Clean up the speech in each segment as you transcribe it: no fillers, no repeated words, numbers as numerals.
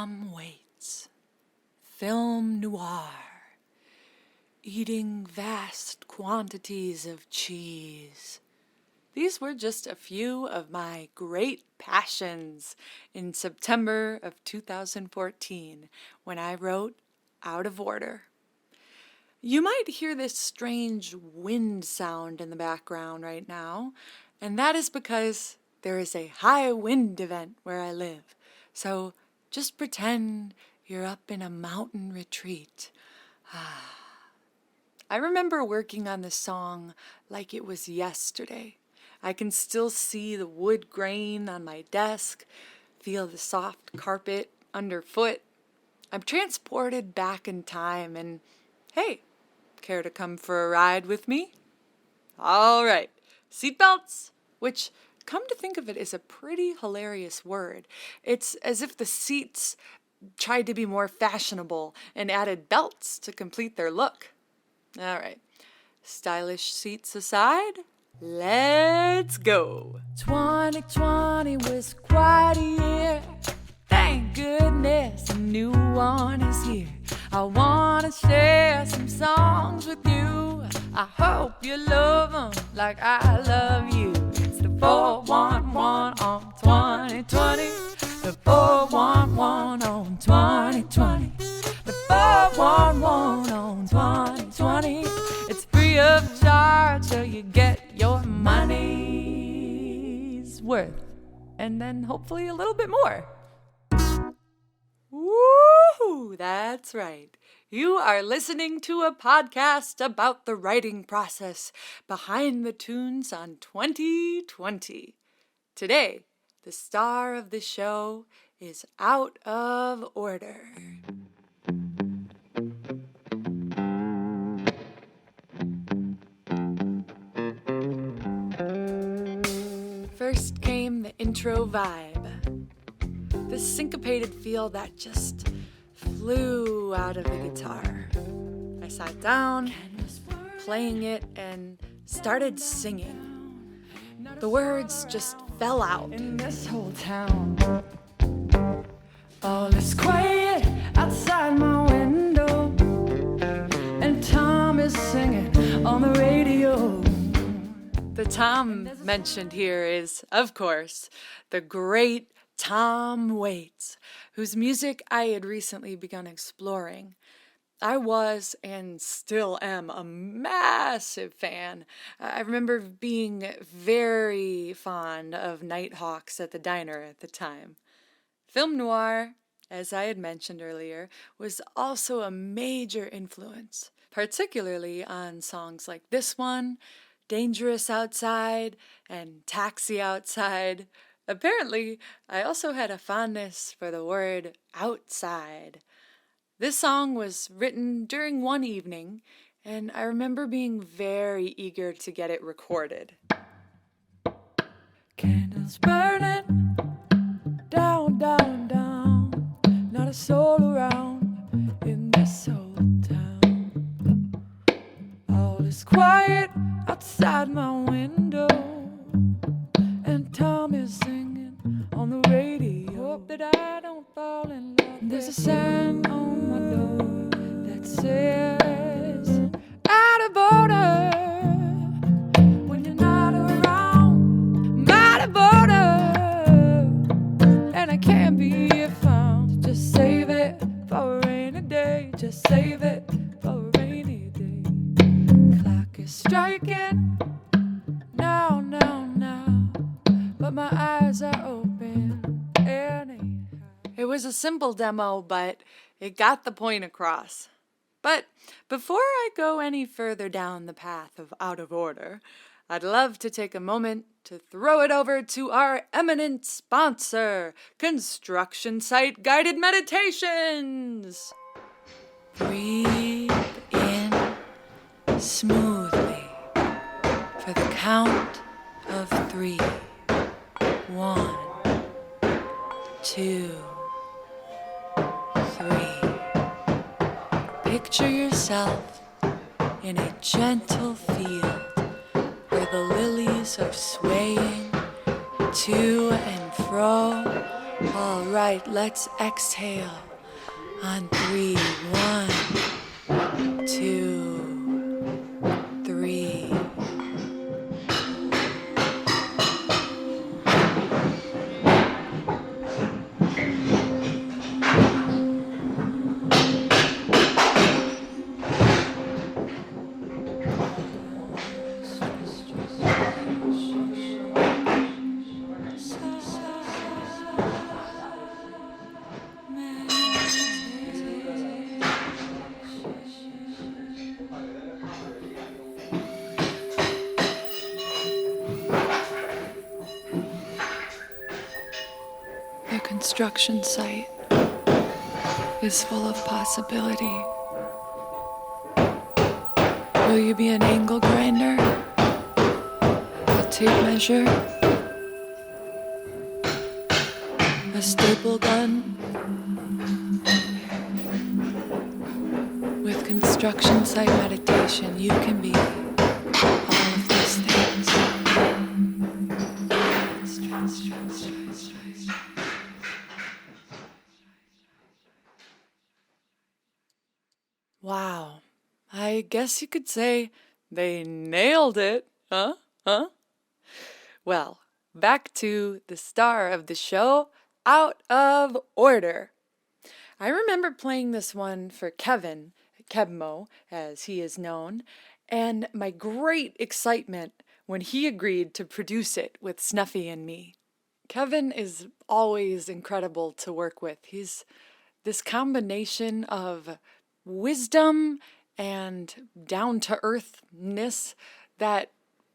Tom Waits, film noir, eating vast quantities of cheese. These were just a few of my great passions in September of 2014 when I wrote Out of Order. You might hear this strange wind sound in the background right now, and that is because there is a high wind event where I live. So just pretend you're up in a mountain retreat. I remember working on this song like it was yesterday. I can still see the wood grain on my desk, feel the soft carpet underfoot. I'm transported back in time and, hey, care to come for a ride with me? All right, seatbelts, which, come to think of it, is a pretty hilarious word. It's as if the seats tried to be more fashionable and added belts to complete their look. All right, stylish seats aside, let's go. 2020 was quite a year. Thank goodness a new one is here. I want to share some songs with you. I hope you love them like I love you. It's the 411 on 2020. The 411 on 2020. The 411 on 2020. It's free of charge, so you get your money's worth. And then hopefully a little bit more. Woo! That's right. You are listening to a podcast about the writing process behind the tunes on 2020. Today, the star of the show is Out of Order. First came the intro vibe. The syncopated feel that just flew out of the guitar. I sat down, playing it, and started singing. The words just fell out. In this whole town, all is quiet outside my window, and Tom is singing on the radio. The Tom mentioned here is, of course, the great Tom Waits, whose music I had recently begun exploring. I was and still am a massive fan. I remember being very fond of Nighthawks at the Diner at the time. Film noir, as I had mentioned earlier, was also a major influence, particularly on songs like this one, Dangerous Outside, and Taxi Outside. Apparently, I also had a fondness for the word outside. This song was written during one evening, and I remember being very eager to get it recorded. Candles burning, down, down, down, not a soul around in this old town. All is quiet outside my window, and Tom is singing on the radio. Hope that I don't fall in love. There's a sign on my door that says out of order. When you're not around, I'm out of order, and I can't be found. Just save it for a rainy day. Just save it for a rainy day. Clock is striking now, now, now, but my eyes are open anyhow. It was a simple demo, but it got the point across. But before I go any further down the path of Out of Order, I'd love to take a moment to throw it over to our eminent sponsor, Construction Site Guided Meditations. Breathe in smoothly for the count of 3. 1, 2, 3. Picture yourself in a gentle field where the lilies are swaying to and fro All right, let's exhale on 3. 1, 2, 3. The construction site is full of possibility. Will you be an angle grinder? A tape measure? A staple gun? With construction site meditation, you can be all of these things. Wow. I guess you could say they nailed it, huh? Well, back to the star of the show, Out of Order. I remember playing this one for Kevin, Kebmo, as he is known, and my great excitement when he agreed to produce it with Snuffy and me. Kevin is always incredible to work with. He's this combination of wisdom and down-to-earthness that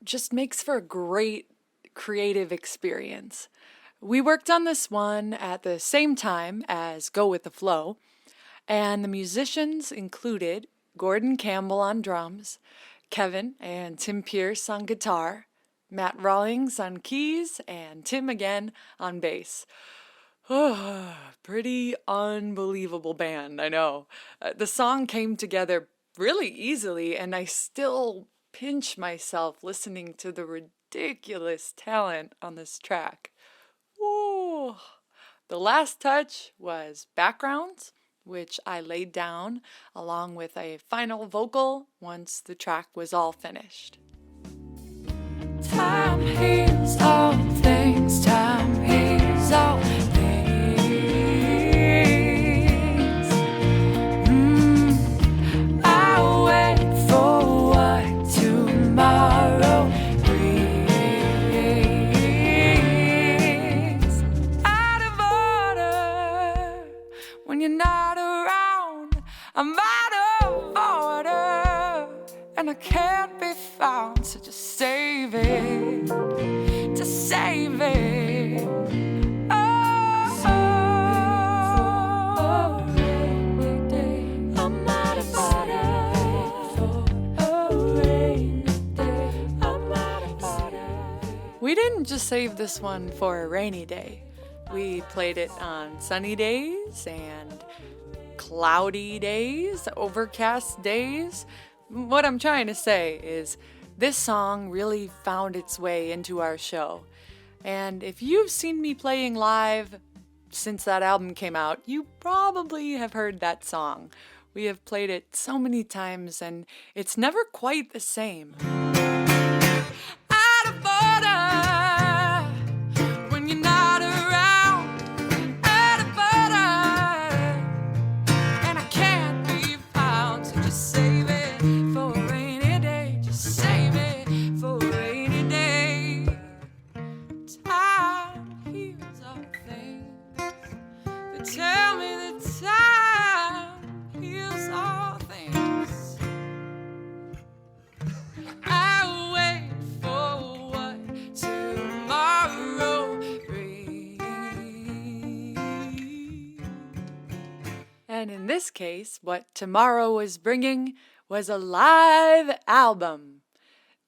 just makes for a great creative experience. We worked on this one at the same time as Go With The Flow, and the musicians included Gordon Campbell on drums, Kevin and Tim Pierce on guitar, Matt Rawlings on keys, and Tim again on bass. Oh, pretty unbelievable band, I know. The song came together really easily, and I still pinch myself listening to the ridiculous talent on this track. Ooh. The last touch was backgrounds, which I laid down along with a final vocal once the track was all finished. Time heals all things, time heals all things. I wait for what tomorrow brings. Out of order, when you're not around, I'm out of order, and I can't be found, so just save it, just save it. Oh, I'm out of order. We didn't just save this one for a rainy day. We played it on sunny days and cloudy days, overcast days. What I'm trying to say is this song really found its way into our show. And if you've seen me playing live since that album came out, you probably have heard that song. We have played it so many times, and it's never quite the same. Out of order, when you're not around. Out of order, and I can't be found, so just save it for a rainy day. Just save it for a rainy day. Time heals all things. They tell me that time heals all things. I wait for what tomorrow brings. And in this case, what tomorrow was bringing was a live album.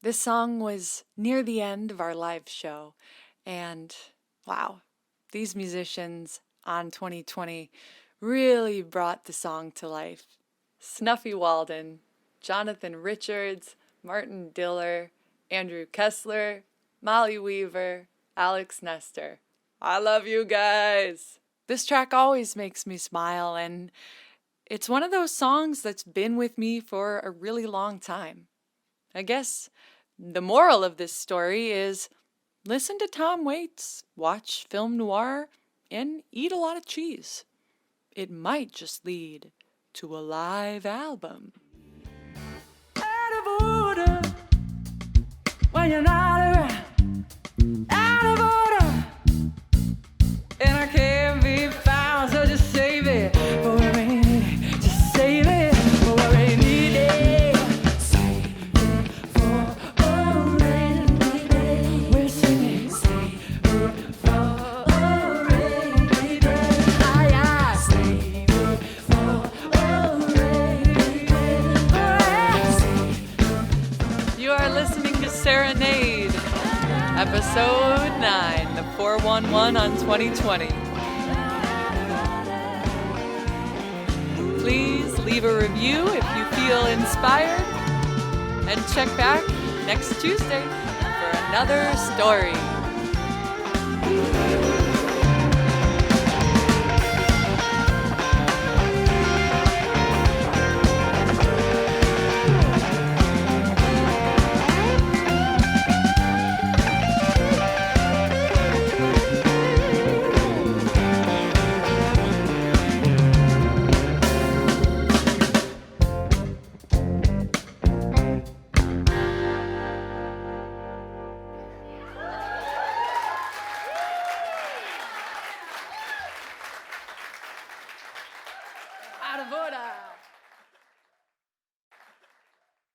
This song was near the end of our live show, and wow, these musicians on 2020 really brought the song to life. Snuffy Walden, Jonathan Richards, Martin Diller, Andrew Kessler, Molly Weaver, Alex Nestor. I love you guys. This track always makes me smile, and it's one of those songs that's been with me for a really long time. I guess the moral of this story is listen to Tom Waits, watch film noir, and eat a lot of cheese. It might just lead to a live album. Out of order when you're not around. Out of order, and I can't be found, so just save it for a rainy day. Just save it for a rainy day. Save it for a rainy day. We're singing. Save it for a rainy day. Aye. Save it for a rainy day. You are listening to Serenade, episode 9, the 411 on 2020. Please leave a review if you feel inspired, and check back next Tuesday for another story.